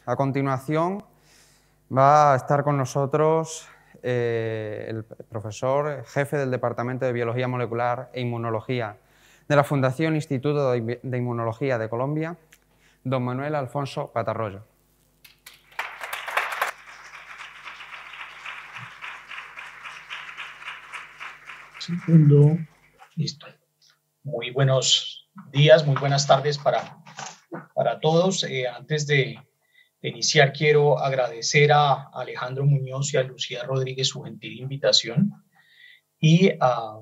A continuación va a estar con nosotros el profesor jefe del Departamento de Biología Molecular e Inmunología de la Fundación Instituto de Inmunología de Colombia, don Manuel Alfonso Patarroyo. Segundo, listo. Muy buenos días, muy buenas tardes para todos. Antes de iniciar, quiero agradecer a Alejandro Muñoz y a Lucía Rodríguez su gentil invitación. Y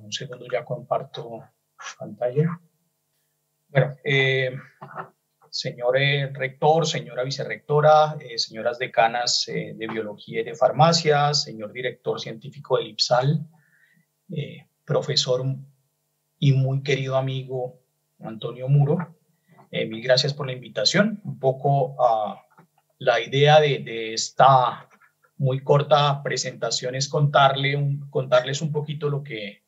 un segundo, ya comparto pantalla. Bueno, señor rector, señora vicerrectora, señoras decanas de biología y de farmacia, señor director científico del IPSAL, profesor y muy querido amigo Antonio Muro, mil gracias por la invitación. Un poco la idea de esta muy corta presentación es contarles un poquito lo que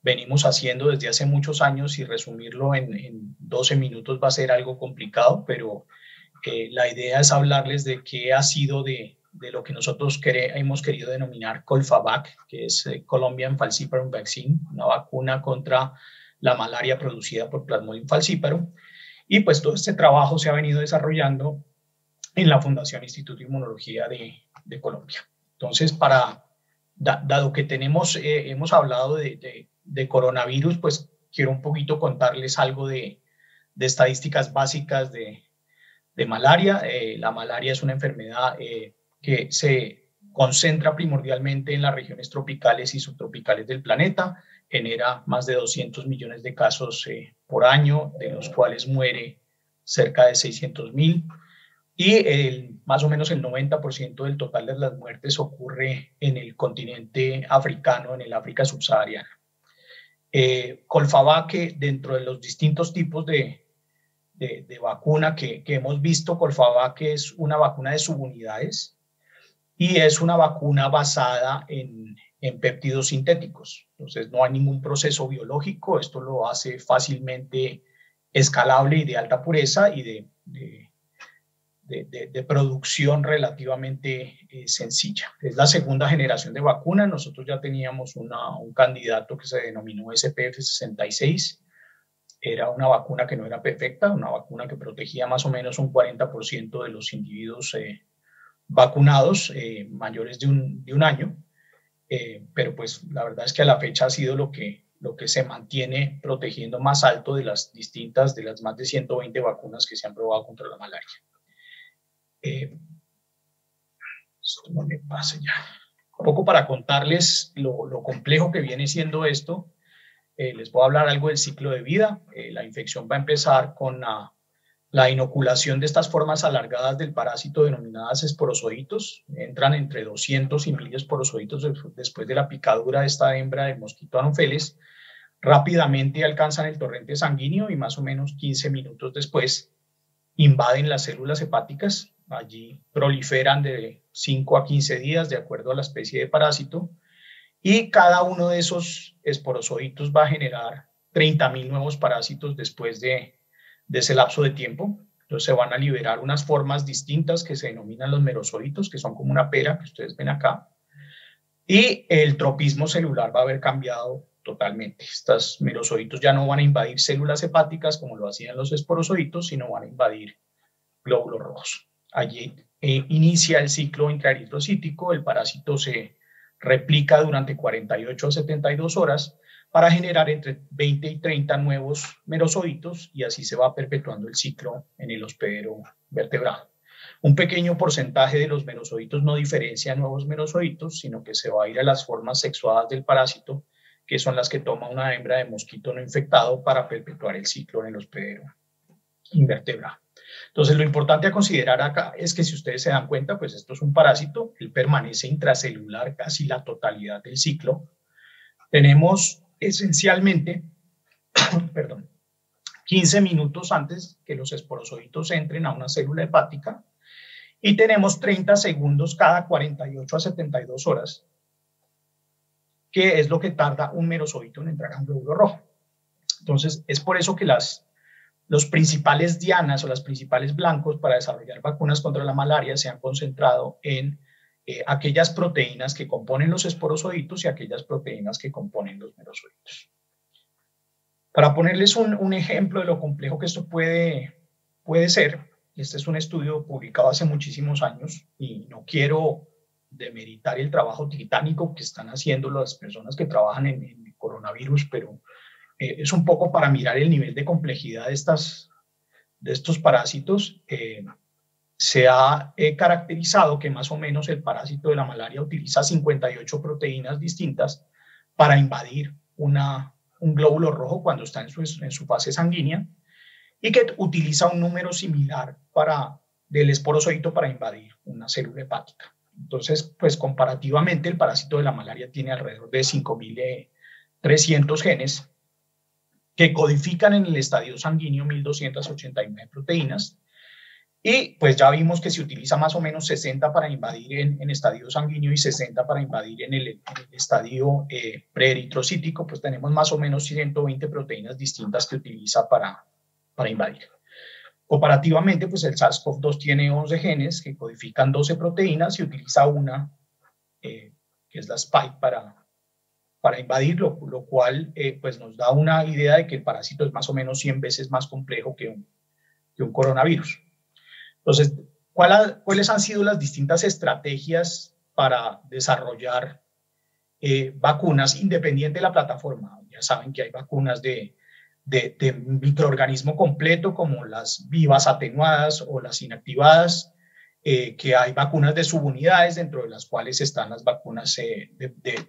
venimos haciendo desde hace muchos años, y resumirlo en 12 minutos va a ser algo complicado, pero la idea es hablarles de qué ha sido de lo que nosotros hemos querido denominar Colfavac, que es Colombian Falciparum Vaccine, una vacuna contra la malaria producida por Plasmodium falciparum. Y pues todo este trabajo se ha venido desarrollando en la Fundación Instituto de Inmunología de Colombia. Entonces, dado que hemos hablado de coronavirus, pues quiero un poquito contarles algo de estadísticas básicas de malaria. La malaria es una enfermedad que se concentra primordialmente en las regiones tropicales y subtropicales del planeta, genera más de 200 millones de casos por año, de los cuales muere cerca de 600.000, y más o menos el 90% del total de las muertes ocurre en el continente africano, en el África subsahariana. Colfavac, dentro de los distintos tipos de vacuna que hemos visto, Colfavac es una vacuna de subunidades y es una vacuna basada en péptidos sintéticos. Entonces no hay ningún proceso biológico, esto lo hace fácilmente escalable y de alta pureza y de producción relativamente sencilla. Es la segunda generación de vacuna. Nosotros ya teníamos un candidato que se denominó SPF66. Era una vacuna que no era perfecta, una vacuna que protegía más o menos un 40% de los individuos vacunados mayores de un año, pero pues la verdad es que a la fecha ha sido lo que se mantiene protegiendo más alto de las más de 120 vacunas que se han probado contra la malaria. Esto no me pasa ya. Un poco para contarles lo complejo que viene siendo esto. Les voy a hablar algo del ciclo de vida. La infección va a empezar con la inoculación de estas formas alargadas del parásito denominadas esporozoitos. Entran entre 200 y 1000 esporozoitos después de la picadura de esta hembra de mosquito Anopheles. Rápidamente alcanzan el torrente sanguíneo y más o menos 15 minutos después invaden las células hepáticas. Allí proliferan de 5 a 15 días de acuerdo a la especie de parásito. Y cada uno de esos esporozoitos va a generar 30.000 nuevos parásitos después de ese lapso de tiempo. Entonces se van a liberar unas formas distintas que se denominan los merozoitos, que son como una pera que ustedes ven acá. Y el tropismo celular va a haber cambiado totalmente. Estos merozoitos ya no van a invadir células hepáticas como lo hacían los esporozoitos, sino van a invadir glóbulos rojos. Allí inicia el ciclo intraeritrocítico. El parásito se replica durante 48 a 72 horas para generar entre 20 y 30 nuevos merozoitos, y así se va perpetuando el ciclo en el hospedero vertebrado. Un pequeño porcentaje de los merozoitos no diferencia nuevos merozoitos, sino que se va a ir a las formas sexuadas del parásito, que son las que toma una hembra de mosquito no infectado para perpetuar el ciclo en el hospedero invertebrado. Entonces, lo importante a considerar acá es que, si ustedes se dan cuenta, pues esto es un parásito, él permanece intracelular casi la totalidad del ciclo. Tenemos esencialmente 15 minutos antes que los esporozoitos entren a una célula hepática, y tenemos 30 segundos cada 48 a 72 horas, que es lo que tarda un merozoito en entrar a un glóbulo rojo. Entonces, es por eso que las los principales dianas o las principales blancos para desarrollar vacunas contra la malaria se han concentrado en aquellas proteínas que componen los esporozoitos y aquellas proteínas que componen los merozoitos. Para ponerles un ejemplo de lo complejo que esto puede ser, este es un estudio publicado hace muchísimos años y no quiero demeritar el trabajo titánico que están haciendo las personas que trabajan en el coronavirus, pero es un poco para mirar el nivel de complejidad de estos parásitos. Se ha caracterizado que más o menos el parásito de la malaria utiliza 58 proteínas distintas para invadir un glóbulo rojo cuando está en su fase sanguínea, y que utiliza un número similar del esporozoito para invadir una célula hepática. Entonces, pues comparativamente el parásito de la malaria tiene alrededor de 5.300 genes que codifican en el estadio sanguíneo 1.289 proteínas, y pues ya vimos que se utiliza más o menos 60 para invadir en estadio sanguíneo y 60 para invadir en el estadio preeritrocítico. Pues tenemos más o menos 120 proteínas distintas que utiliza para invadir. Comparativamente, pues el SARS-CoV-2 tiene 11 genes que codifican 12 proteínas y utiliza una, que es la spike, para invadir, lo cual pues nos da una idea de que el parásito es más o menos 100 veces más complejo que un coronavirus. Entonces, ¿cuáles han sido las distintas estrategias para desarrollar vacunas independiente de la plataforma? Ya saben que hay vacunas de microorganismo completo, como las vivas atenuadas o las inactivadas, que hay vacunas de subunidades, dentro de las cuales están las vacunas de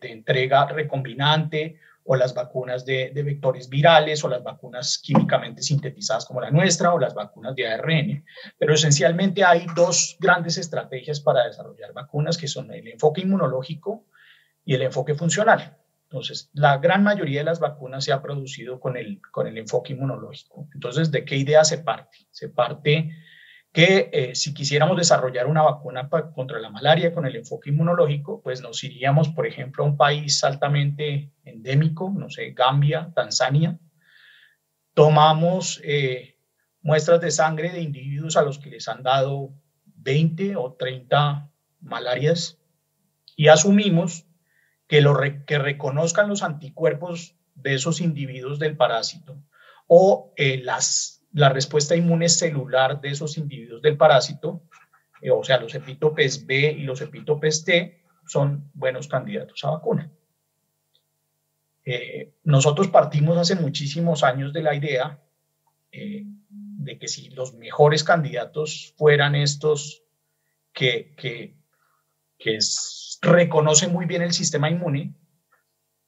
entrega recombinante, o las vacunas de vectores virales, o las vacunas químicamente sintetizadas como la nuestra, o las vacunas de ARN. Pero esencialmente hay dos grandes estrategias para desarrollar vacunas, que son el enfoque inmunológico y el enfoque funcional. Entonces, la gran mayoría de las vacunas se ha producido con el enfoque inmunológico. Entonces, ¿de qué idea se parte? Se parte que si quisiéramos desarrollar una vacuna contra la malaria con el enfoque inmunológico, pues nos iríamos, por ejemplo, a un país altamente endémico, no sé, Gambia, Tanzania. Tomamos muestras de sangre de individuos a los que les han dado 20 o 30 malarias y asumimos que reconozcan los anticuerpos de esos individuos del parásito, o la respuesta inmune celular de esos individuos del parásito, o sea, los epítopes B y los epítopes T son buenos candidatos a vacuna. Nosotros partimos hace muchísimos años de la idea de que si los mejores candidatos fueran estos que reconocen muy bien el sistema inmune,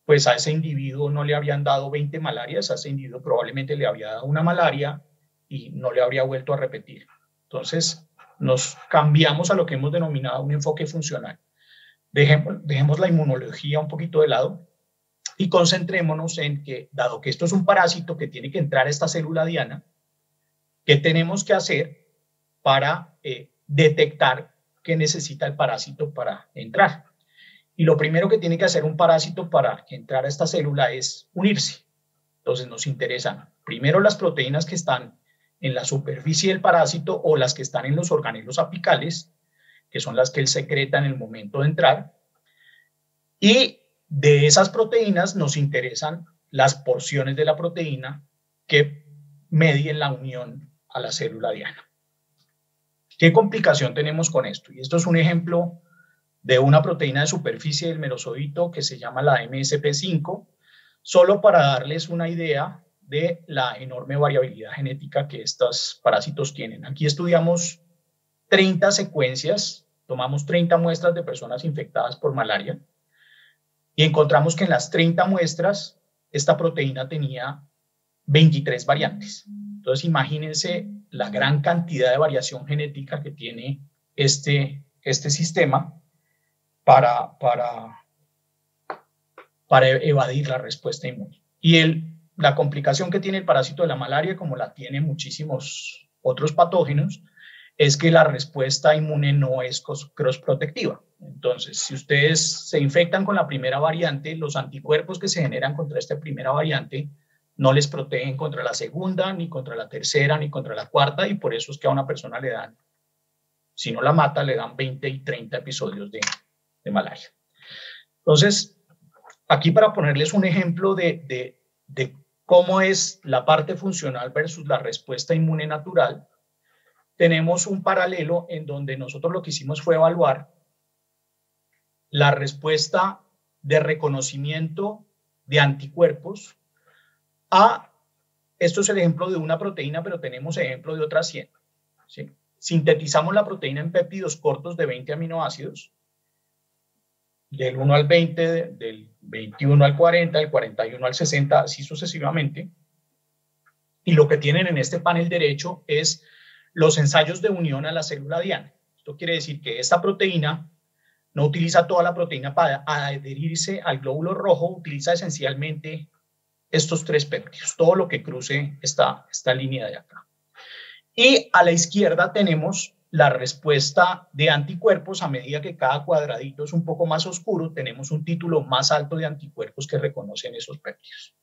pues a ese individuo no le habían dado 20 malarias, a ese individuo probablemente le había dado una malaria y no le habría vuelto a repetir. Entonces, nos cambiamos a lo que hemos denominado un enfoque funcional. Dejemos la inmunología un poquito de lado y concentrémonos en que, dado que esto es un parásito que tiene que entrar a esta célula diana, ¿qué tenemos que hacer para detectar qué necesita el parásito para entrar? Y lo primero que tiene que hacer un parásito para entrar a esta célula es unirse. Entonces nos interesan primero las proteínas que están en la superficie del parásito o las que están en los organelos apicales, que son las que él secreta en el momento de entrar. Y de esas proteínas nos interesan las porciones de la proteína que medien la unión a la célula diana. ¿Qué complicación tenemos con esto? Y esto es un ejemplo de una proteína de superficie del merozoito que se llama la MSP5, solo para darles una idea de la enorme variabilidad genética que estos parásitos tienen. Aquí estudiamos 30 secuencias, tomamos 30 muestras de personas infectadas por malaria y encontramos que en las 30 muestras esta proteína tenía 23 variantes. Entonces imagínense la gran cantidad de variación genética que tiene este sistema para evadir la respuesta inmune. Y la complicación que tiene el parásito de la malaria, como la tienen muchísimos otros patógenos, es que la respuesta inmune no es cross-protectiva. Entonces, si ustedes se infectan con la primera variante, los anticuerpos que se generan contra esta primera variante no les protegen contra la segunda, ni contra la tercera, ni contra la cuarta, y por eso es que a una persona le dan, si no la mata, le dan 20 y 30 episodios de malaria. Entonces, aquí para ponerles un ejemplo de cómo es la parte funcional versus la respuesta inmune natural, tenemos un paralelo en donde nosotros lo que hicimos fue evaluar la respuesta de reconocimiento de anticuerpos esto es el ejemplo de una proteína, pero tenemos ejemplo de otras 100. ¿Sí? Sintetizamos la proteína en péptidos cortos de 20 aminoácidos, del 1 al 20, del 21 al 40, del 41 al 60, así sucesivamente. Y lo que tienen en este panel derecho es los ensayos de unión a la célula diana. Esto quiere decir que esta proteína no utiliza toda la proteína para adherirse al glóbulo rojo, utiliza esencialmente estos 3 péptidos, todo lo que cruce esta línea de acá. Y a la izquierda tenemos la respuesta de anticuerpos. A medida que cada cuadradito es un poco más oscuro, tenemos un título más alto de anticuerpos que reconocen esos péptidos.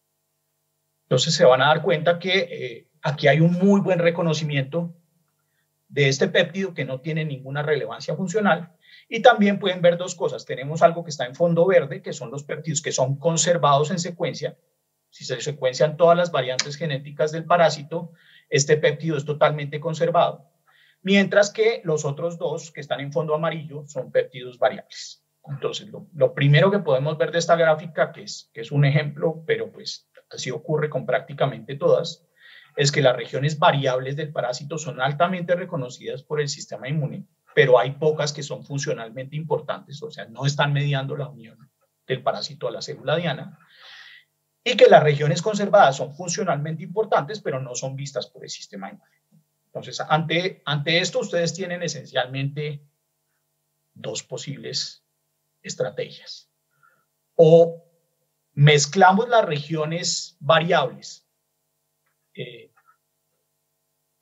Entonces se van a dar cuenta que aquí hay un muy buen reconocimiento de este péptido que no tiene ninguna relevancia funcional. Y también pueden ver 2 cosas. Tenemos algo que está en fondo verde, que son los péptidos que son conservados en secuencia. Si se secuencian todas las variantes genéticas del parásito, este péptido es totalmente conservado. Mientras que los otros 2 que están en fondo amarillo son péptidos variables. Entonces, lo primero que podemos ver de esta gráfica, que es un ejemplo, pero pues así ocurre con prácticamente todas, es que las regiones variables del parásito son altamente reconocidas por el sistema inmune, pero hay pocas que son funcionalmente importantes, o sea, no están mediando la unión del parásito a la célula diana, y que las regiones conservadas son funcionalmente importantes, pero no son vistas por el sistema inmune. Entonces, ante esto, ustedes tienen esencialmente 2 posibles estrategias. O mezclamos las regiones variables,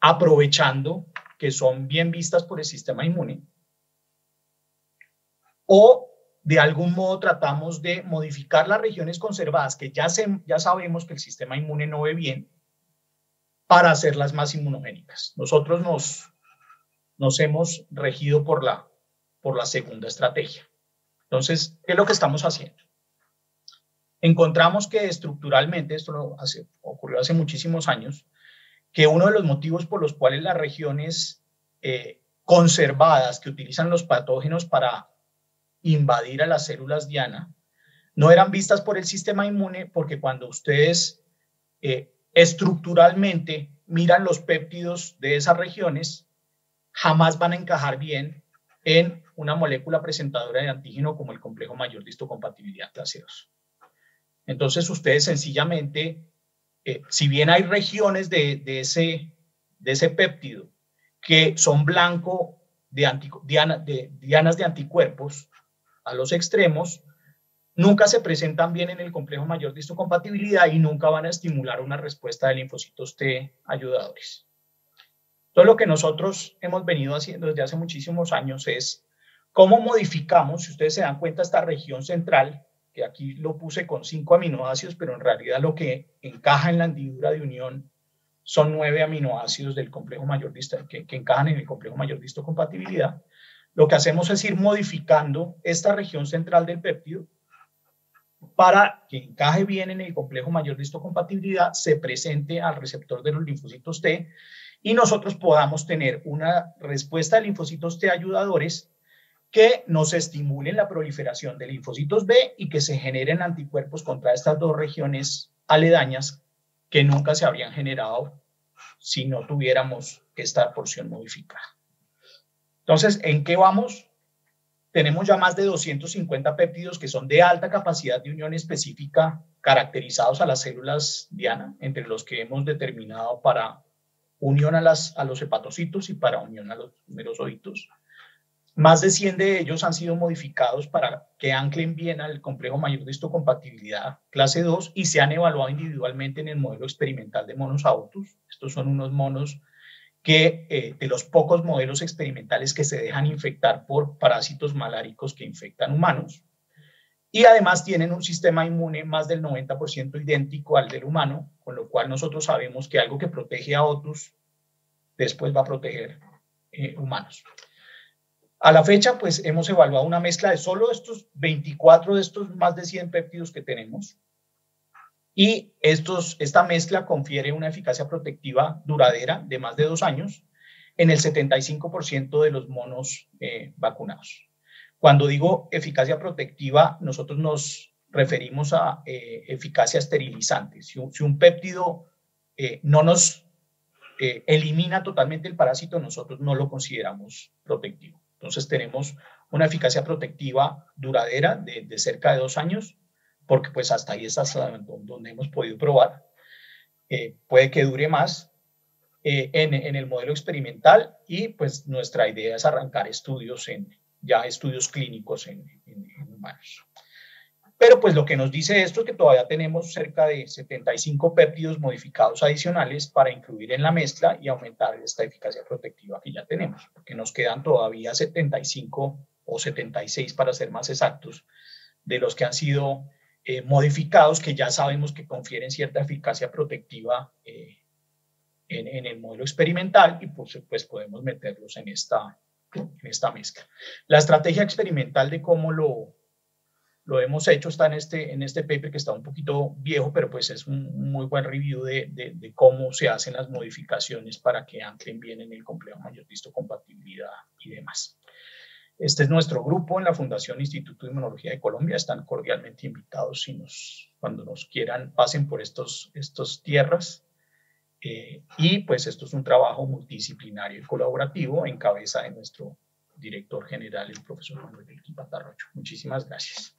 aprovechando que son bien vistas por el sistema inmune, o de algún modo tratamos de modificar las regiones conservadas, que ya sabemos que el sistema inmune no ve bien, para hacerlas más inmunogénicas. Nosotros nos hemos regido por la segunda estrategia. Entonces, ¿qué es lo que estamos haciendo? Encontramos que estructuralmente, esto ocurrió hace muchísimos años, que uno de los motivos por los cuales las regiones conservadas que utilizan los patógenos para invadir a las células diana no eran vistas por el sistema inmune, porque cuando ustedes estructuralmente miran los péptidos de esas regiones, jamás van a encajar bien en una molécula presentadora de antígeno como el complejo mayor de histocompatibilidad clase 2. Entonces ustedes sencillamente, si bien hay regiones de ese péptido que son blanco de dianas de anticuerpos a los extremos, nunca se presentan bien en el complejo mayor de histocompatibilidad y nunca van a estimular una respuesta de linfocitos T ayudadores. Entonces, lo que nosotros hemos venido haciendo desde hace muchísimos años es cómo modificamos, si ustedes se dan cuenta, esta región central, que aquí lo puse con 5 aminoácidos, pero en realidad lo que encaja en la hendidura de unión son 9 aminoácidos del complejo mayor que encajan en el complejo mayor de histocompatibilidad. Lo que hacemos es ir modificando esta región central del péptido para que encaje bien en el complejo mayor de histocompatibilidad, se presente al receptor de los linfocitos T y nosotros podamos tener una respuesta de linfocitos T ayudadores que nos estimulen la proliferación de linfocitos B y que se generen anticuerpos contra estas 2 regiones aledañas que nunca se habrían generado si no tuviéramos esta porción modificada. Entonces, ¿en qué vamos? Tenemos ya más de 250 péptidos que son de alta capacidad de unión específica caracterizados a las células diana, entre los que hemos determinado para unión a los hepatocitos y para unión a los numerosocitos. Más de 100 de ellos han sido modificados para que anclen bien al complejo mayor de histocompatibilidad clase 2 y se han evaluado individualmente en el modelo experimental de monos autus. Estos son unos monos que de los pocos modelos experimentales que se dejan infectar por parásitos maláricos que infectan humanos. y además tienen un sistema inmune más del 90% idéntico al del humano, con lo cual nosotros sabemos que algo que protege a otros después va a proteger humanos. A la fecha, pues hemos evaluado una mezcla de solo estos 24 de estos más de 100 péptidos que tenemos, y esta mezcla confiere una eficacia protectiva duradera de más de 2 años en el 75% de los monos vacunados. Cuando digo eficacia protectiva, nosotros nos referimos a eficacia esterilizante. Si un péptido no nos elimina totalmente el parásito, nosotros no lo consideramos protectivo. Entonces tenemos una eficacia protectiva duradera de cerca de 2 años, porque pues hasta ahí es hasta donde hemos podido probar. Puede que dure más en el modelo experimental, y pues nuestra idea es arrancar estudios clínicos en humanos. Pero pues lo que nos dice esto es que todavía tenemos cerca de 75 péptidos modificados adicionales para incluir en la mezcla y aumentar esta eficacia protectiva que ya tenemos, porque nos quedan todavía 75 o 76 para ser más exactos, de los que han sido modificados, que ya sabemos que confieren cierta eficacia protectiva en el modelo experimental, y pues podemos meterlos en esta mezcla. La estrategia experimental de cómo lo hemos hecho está en este paper, que está un poquito viejo, pero pues es un muy buen review de cómo se hacen las modificaciones para que anclen bien en el complejo mayor de histocompatibilidad y demás. Este es nuestro grupo en la Fundación Instituto de Inmunología de Colombia. Están cordialmente invitados, cuando nos quieran, pasen por estos tierras. Y pues esto es un trabajo multidisciplinario y colaborativo en cabeza de nuestro director general, el profesor Manuel Elkin Patarrocho. Muchísimas gracias.